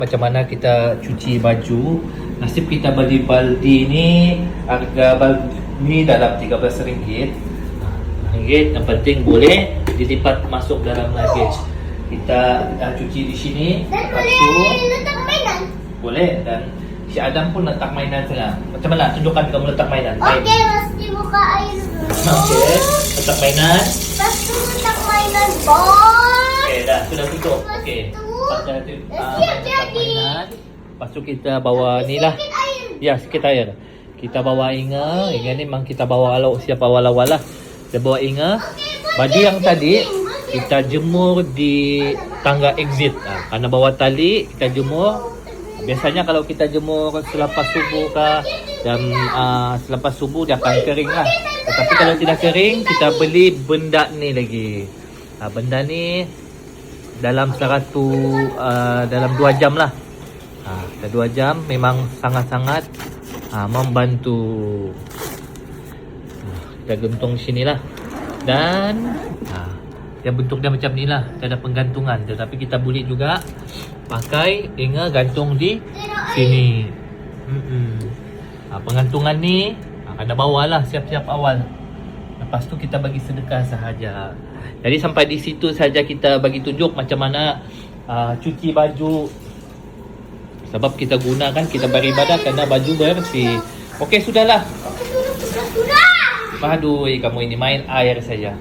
Macam mana kita cuci baju. Nasib kita beli baldi ni, harga baldi ni dalam RM13. RM13 yang penting boleh dilipat masuk dalam luggage. Kita cuci di sini. Dan Lepas boleh tu letak mainan. boleh. Dan si Adam pun letak mainan sana. Macam mana? Tunjukkan kamu letak mainan. Main. Okey, mesti buka air dulu. Okey, letak mainan. Lepas tu letak mainan bos. Okey, dah sudah tutup. Lepas Okey. tu, Lepas tu siap letak jadi. mainan. Lepas tu kita bawa ni lah. Sikit air. Ya, sikit air. Kita bawa Inga. Inga ni memang kita bawa lauk siap awal-awal lah. Kita bawa Inga. Baju yang tadi kita jemur di tangga exit. Karena bawa tali kita jemur. Biasanya kalau kita jemur selepas subuh kah, dan selepas subuh dia akan kering lah. Tetapi kalau tidak kering, kita beli benda ni lagi. Benda ni dalam dalam 2 jam lah. 2 jam memang sangat-sangat membantu. Kita gantung sini lah. Dan dia bentuk dia macam ni lah. Dia ada penggantungan. Tetapi kita boleh juga pakai Inga gantung di sini. Penggantungan ni kena bawa lah siap-siap awal. Lepas tu kita bagi sedekah sahaja. Jadi sampai di situ saja kita bagi tunjuk macam mana cuci baju. Sebab kita gunakan, kita beribadah kerana baju bersih. Okey, sudahlah. Sudah. Aduh, kamu ini main air saja.